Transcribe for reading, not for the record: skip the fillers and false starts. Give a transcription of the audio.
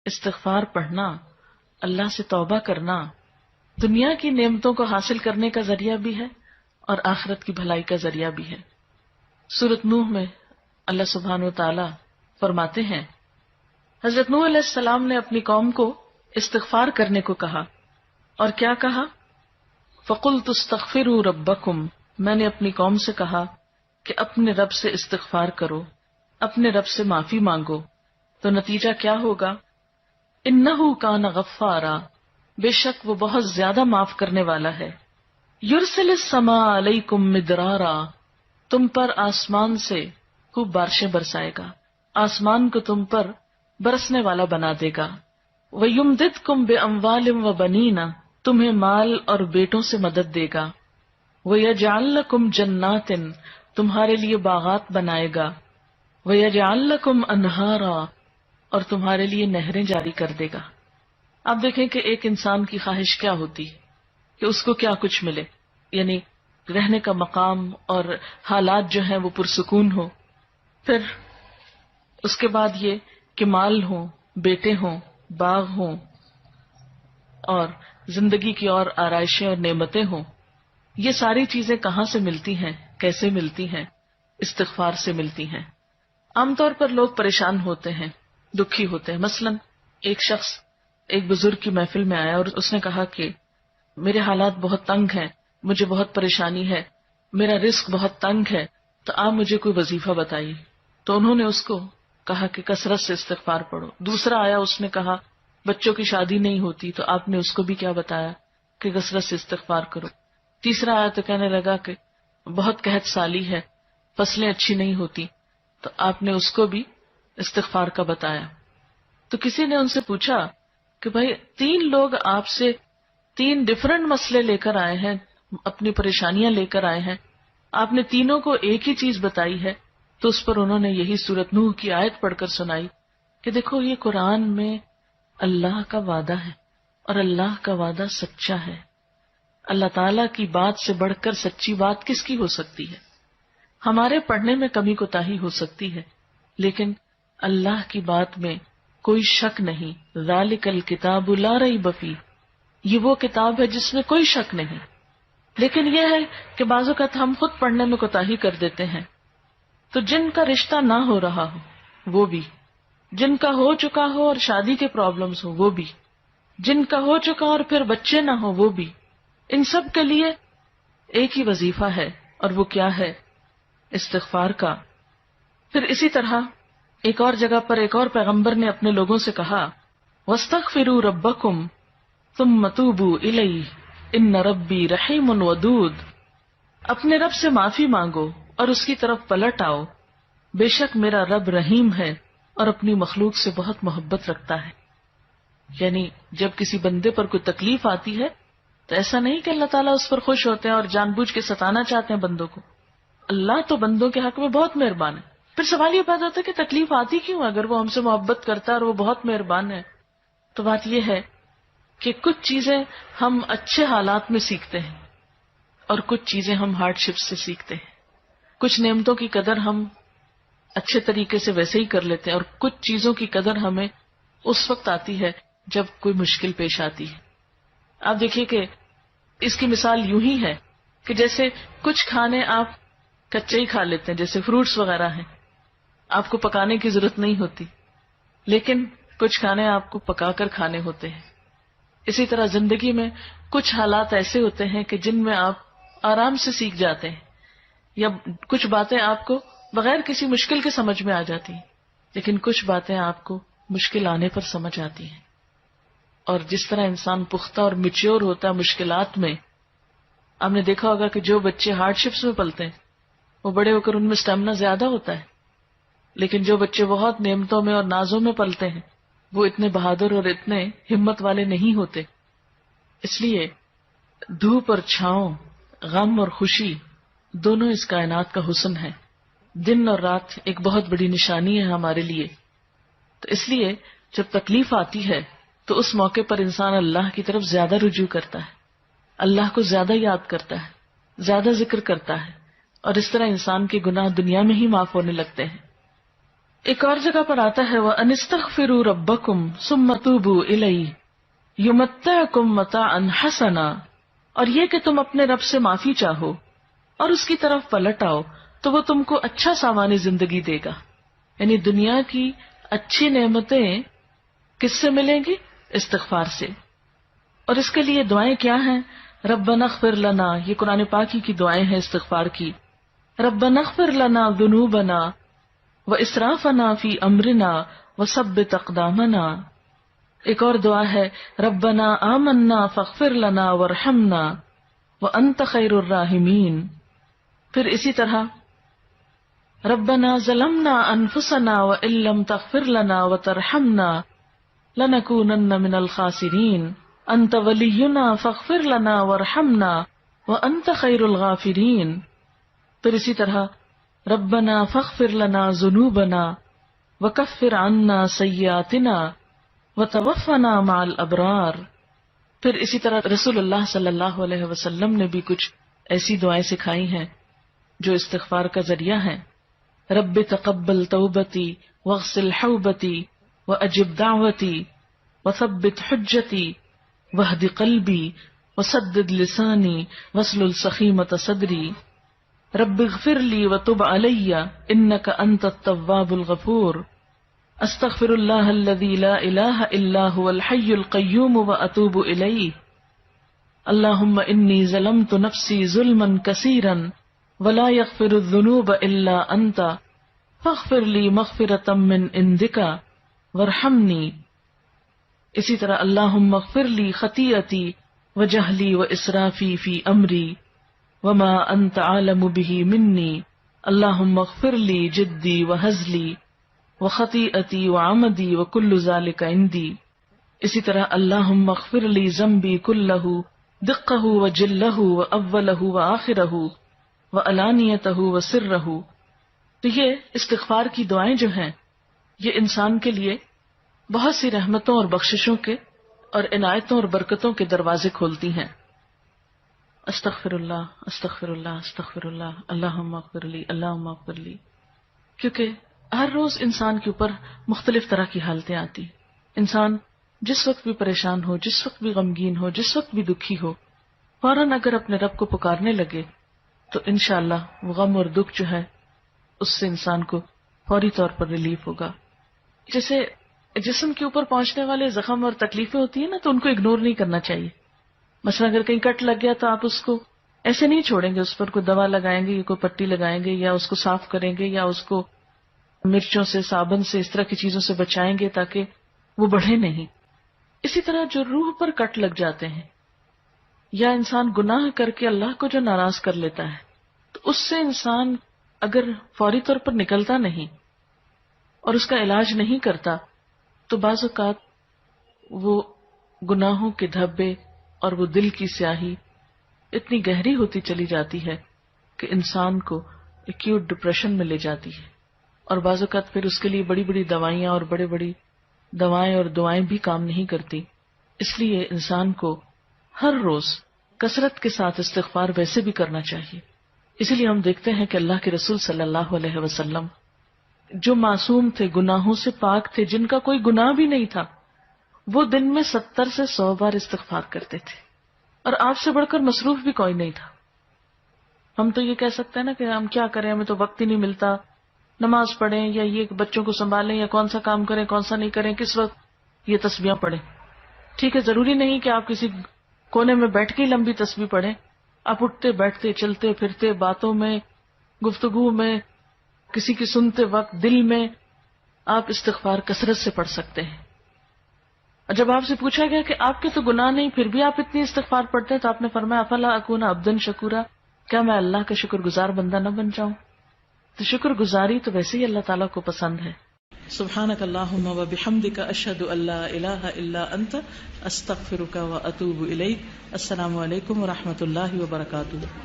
استغفار پڑھنا، اللہ سے توبہ کرنا دنیا کی نعمتوں کو حاصل کرنے کا ذریعہ بھی ہے اور آخرت کی بھلائی کا ذریعہ بھی ہے۔ سورۃ نوح میں اللہ سبحانہ و تعالی فرماتے ہیں، حضرت نوح علیہ السلام نے اپنی قوم کو استغفار کرنے کو کہا، اور کیا کہا؟ فَقُلْتُ اسْتَغْفِرُوا رَبَّكُمْ، میں نے اپنی قوم سے کہا کہ اپنے رب سے استغفار کرو، اپنے رب سے معافی مانگو۔ تو نتیجہ کیا ہوگا؟ اِنَّهُ كَانَ غَفَّارًا، بے شک وہ بہت زیادہ معاف کرنے والا ہے۔ يُرْسِلِ السَّمَاءَ عَلَيْكُمْ مِدْرَارًا، تم پر آسمان سے خوب بارشیں برسائے گا، آسمان کو تم پر برسنے والا بنا دے گا۔ وَيُمْدِدْكُمْ بِأَمْوَالٍ وَبَنِينَ، تمہیں مال اور بیٹوں سے مدد دے گا۔ وَيَجْعَلْ لَكُمْ جَنَّاتٍ، تمہارے لیے باغات بنائے گا۔ وَيَجْعَلْ لَكُمْ أَنْهَارًا، اور تمہارے لیے نہریں جاری کر دے گا۔ آپ دیکھیں کہ ایک انسان کی خواہش کیا ہوتی ہے کہ اس کو کیا کچھ ملے، یعنی رہنے کا مقام اور حالات جو ہیں وہ پرسکون ہو، پھر اس کے بعد یہ کہ مال ہوں، بیٹے ہوں، باغ ہوں، اور زندگی کی اور آرائشیں اور نعمتیں ہوں۔ یہ ساری چیزیں کہاں سے ملتی ہیں، کیسے ملتی ہیں؟ استغفار سے ملتی ہیں۔ عام طور پر لوگ پریشان ہوتے ہیں، دکھی ہوتے ہیں۔ مثلا ایک شخص ایک بزرگ کی محفل میں آیا اور اس نے کہا کہ میرے حالات بہت تنگ ہیں، مجھے بہت پریشانی ہے، میرا رزق بہت تنگ ہے، تو آپ مجھے کوئی وظیفہ بتائیے۔ تو انہوں نے اس کو کہا کہ کثرت سے استغفار پڑھو۔ دوسرا آیا، اس نے کہا بچوں کی شادی نہیں ہوتی، تو آپ نے اس کو بھی کیا بتایا کہ کثرت سے استغفار کرو۔ تیسرا آیا تو کہنے لگا کہ بہت قحط سالی ہے، فصلیں اچھی نہیں ہوتی، تو آپ نے اس کو بھی استغفار کا بتایا۔ تو کسی نے ان سے پوچھا کہ بھائی 3 لوگ آپ سے 3 ڈفرنٹ مسئلے لے کر آئے ہیں، اپنی پریشانیاں لے کر آئے ہیں، آپ نے تینوں کو ایک ہی چیز بتائی ہے۔ تو اس پر انہوں نے یہی سورۃ نوح کی آیت پڑھ کر سنائی کہ دیکھو یہ قرآن میں اللہ کا وعدہ ہے، اور اللہ کا وعدہ سچا ہے۔ اللہ تعالیٰ کی بات سے بڑھ کر سچی بات کس کی ہو سکتی ہے؟ ہمارے پڑھنے میں کمی کوتاہی ہو سکتی ہے، لیکن اللہ کی بات میں کوئی شک نہیں۔ ذالک الکتاب لا ریب فیہ، یہ وہ کتاب ہے جس میں کوئی شک نہیں۔ لیکن یہ ہے کہ بعض اوقات ہم خود پڑھنے میں کوتاہی کر دیتے ہیں، تو جن کا رشتہ نہ ہو رہا ہو وہ بھی، جن کا ہو چکا ہو اور شادی کے پرابلمز ہو وہ بھی، جن کا ہو چکا اور پھر بچے نہ ہو وہ بھی، ان سب کے لیے ایک ہی وظیفہ ہے، اور وہ کیا ہے؟ استغفار کا۔ پھر اسی طرح ایک اور جگہ پر ایک اور پیغمبر نے اپنے لوگوں سے کہا وَاسْتَغْفِرُوا رَبَّكُمْ ثُمَّ تُوبُوا إِلَيْهِ إِنَّ رَبِّي رَحِيمٌ وَدُودٌ، اپنے رب سے معافی مانگو اور اس کی طرف پلٹ آؤ، بے شک میرا رب رحیم ہے اور اپنی مخلوق سے بہت محبت رکھتا ہے۔ یعنی جب کسی بندے پر کوئی تکلیف آتی ہے تو ایسا نہیں کہ اللہ تعالیٰ اس پر خوش ہوتے ہیں اور جان بوجھ کے ستانا چاہتے ہیں بندوں کو۔ اللہ تو بندوں کے حق میں بہت مہربان ہے۔ پھر سوال یہ پیدا ہوتا ہے کہ تکلیف آتی کیوں؟ اگر وہ ہم سے محبت کرتا ہے اور وہ بہت مہربان ہے، تو بات یہ ہے کہ کچھ چیزیں ہم اچھے حالات میں سیکھتے ہیں اور کچھ چیزیں ہم ہارڈ شپ سے سیکھتے ہیں۔ کچھ نعمتوں کی قدر ہم اچھے طریقے سے ویسے ہی کر لیتے ہیں، اور کچھ چیزوں کی قدر ہمیں اس وقت آتی ہے جب کوئی مشکل پیش آتی ہے۔ آپ دیکھیے کہ اس کی مثال یوں ہی ہے کہ جیسے کچھ کھانے آپ کچے ہی کھا لیتے ہیں، جیسے فروٹس وغیرہ ہیں، آپ کو پکانے کی ضرورت نہیں ہوتی، لیکن کچھ کھانے آپ کو پکا کر کھانے ہوتے ہیں۔ اسی طرح زندگی میں کچھ حالات ایسے ہوتے ہیں کہ جن میں آپ آرام سے سیکھ جاتے ہیں، یا کچھ باتیں آپ کو بغیر کسی مشکل کے سمجھ میں آ جاتی ہیں، لیکن کچھ باتیں آپ کو مشکل آنے پر سمجھ آتی ہیں۔ اور جس طرح انسان پختہ اور میچیور ہوتا ہے مشکلات میں، آپ نے دیکھا ہوگا کہ جو بچے ہارڈ شپس میں پلتے ہیں وہ بڑے ہو کر ان میں سٹیمنا زیادہ ہوتا ہے، لیکن جو بچے بہت نعمتوں میں اور نازوں میں پلتے ہیں وہ اتنے بہادر اور اتنے ہمت والے نہیں ہوتے۔ اس لیے دھوپ اور چھاؤں، غم اور خوشی، دونوں اس کائنات کا حسن ہے۔ دن اور رات ایک بہت بڑی نشانی ہے ہمارے لیے۔ تو اس لیے جب تکلیف آتی ہے تو اس موقع پر انسان اللہ کی طرف زیادہ رجوع کرتا ہے، اللہ کو زیادہ یاد کرتا ہے، زیادہ ذکر کرتا ہے، اور اس طرح انسان کے گناہ دنیا میں ہی معاف ہونے لگتے ہیں۔ ایک اور جگہ پر آتا ہے وَأَنِسْتَغْفِرُوا رَبَّكُمْ ثُمَّ تُوبُوا إِلَيْهِ يُمَتِّعْكُمْ مَتَاعًا حَسَنًا، اور یہ کہ تم اپنے رب سے معافی چاہو اور اس کی طرف پلٹ آؤ تو وہ تم کو اچھا سامان زندگی دے گا. یعنی دنیا کی اچھی نعمتیں کس سے ملیں گی؟ استغفار سے. اور اس کے لیے دعائیں کیا ہیں؟ ربنا اغفر لنا، یہ قرآن پاک کی دعائیں ہیں استغفار کی. ربنا اغفر لنا ذنوبنا واسرافنا فی امرنا وثبت اقدامنا. ایک اور دعا ہے ربنا آمنا فاغفر لنا وارحمنا وانت خیر الراحمین. پھر اسی طرح ربنا ظلمنا انفسنا وان لم تغفر لنا وترحمنا لنکونن من الخاسرین انت ولینا فاغفر لنا وارحمنا وانت خیر الغافرین. پھر اسی طرح ربنا فاغفر لنا ذنوبنا وکفر عنا سیئاتنا وتوفنا مع الابرار. پھر اسی طرح رسول اللہ صلی اللہ علیہ وسلم نے بھی کچھ ایسی دعائیں سکھائی ہیں جو استغفار کا ذریعہ ہیں. رب تقبل توبتی واغسل حوبتی واجب دعوتی وثبت حجتی واہد قلبی وسدد لسانی واسلل سخیمۃ صدری. رب اغفر لی وتب علی انک انت التواب الغفور. استغفر اللہ الذی لا الہ الا هو الحی القیوم واتوب الیہ. اللہم انی ظلمت نفسی ظلما کثیرا ولا یغفر الذنوب الا انت فاغفر لی مغفرۃ من عندک وارحمنی. اسی طرح اللہم اغفر لی خطیئتی وجہلی واسرافی فی امری وما انت عالم به منی. اللہم اغفر لی جدی وہزلی وخطیئتی وعمدی وکل ذلک عندی. اسی طرح اللہم اغفر لی ذنبی کلہ دقہ وجلہ واولہ وآخرہ وعلانیتہ وسرہ. تو یہ استغفار کی دعائیں جو ہیں یہ انسان کے لیے بہت سی رحمتوں اور بخششوں کے اور عنایتوں اور برکتوں کے دروازے کھولتی ہیں. استغفر اللہ استغفر اللہ استغفر اللہ اللہم اغفر لی اللہم اغفر لی. کیونکہ ہر روز انسان کے اوپر مختلف طرح کی حالتیں آتی. انسان جس وقت بھی پریشان ہو، جس وقت بھی غمگین ہو، جس وقت بھی دکھی ہو، فوراً اگر اپنے رب کو پکارنے لگے تو انشاءاللہ وہ غم اور دکھ جو ہے اس سے انسان کو فوری طور پر ریلیف ہوگا. جیسے جسم کے اوپر پہنچنے والے زخم اور تکلیفیں ہوتی ہیں نا، تو ان کو اگنور نہیں کرنا چاہیے. مثلا اگر کہیں کٹ لگ گیا تو آپ اس کو ایسے نہیں چھوڑیں گے، اس پر کوئی دوا لگائیں گے یا کوئی پٹی لگائیں گے یا اس کو صاف کریں گے یا اس کو مرچوں سے، صابن سے، اس طرح کی چیزوں سے بچائیں گے تاکہ وہ بڑھے نہیں. اسی طرح جو روح پر کٹ لگ جاتے ہیں یا انسان گناہ کر کے اللہ کو جو ناراض کر لیتا ہے تو اس سے انسان اگر فوری طور پر نکلتا نہیں اور اس کا علاج نہیں کرتا تو بعض اوقات وہ گناہوں کے دھبے اور وہ دل کی سیاہی اتنی گہری ہوتی چلی جاتی ہے کہ انسان کو ایکیوٹ ڈپریشن میں لے جاتی ہے. اور بعض اوقات پھر اس کے لیے بڑی بڑی دوائیاں اور بڑی بڑی دوائیں اور دعائیں بھی کام نہیں کرتی. اس لیے انسان کو ہر روز کثرت کے ساتھ استغفار ویسے بھی کرنا چاہیے. اسی لیے ہم دیکھتے ہیں کہ اللہ کے رسول صلی اللہ علیہ وسلم جو معصوم تھے، گناہوں سے پاک تھے، جن کا کوئی گناہ بھی نہیں تھا، وہ دن میں 70 سے 100 بار استغفار کرتے تھے. اور آپ سے بڑھ کر مصروف بھی کوئی نہیں تھا. ہم تو یہ کہہ سکتے ہیں نا کہ ہم کیا کریں، ہمیں تو وقت ہی نہیں ملتا، نماز پڑھیں یا یہ بچوں کو سنبھالیں یا کون سا کام کریں کون سا نہیں کریں، کس وقت یہ تسبیحاں پڑھیں. ٹھیک ہے، ضروری نہیں کہ آپ کسی کونے میں بیٹھ کے لمبی تسبیح پڑھیں. آپ اٹھتے بیٹھتے چلتے پھرتے باتوں میں گفتگو میں کسی کی سنتے وقت دل میں آپ استغفار کثرت سے پڑھ سکتے ہیں. اور جب آپ سے پوچھا گیا کہ آپ کے تو گناہ نہیں پھر بھی آپ اتنی استغفار پڑھتے ہیں تو آپ نے فرمایا افلا اکون عبدا شکورا، کیا میں اللہ کا شکر گزار بندہ نہ بن جاؤں؟ تو شکر گزاری تو ویسے ہی اللہ تعالیٰ کو پسند ہے. سبحانک اللہم و بحمدک اشہد ان لا الہ الا انت استغفرک و اتوب الیک. السلام علیکم و رحمۃ اللہ وبرکاتہ.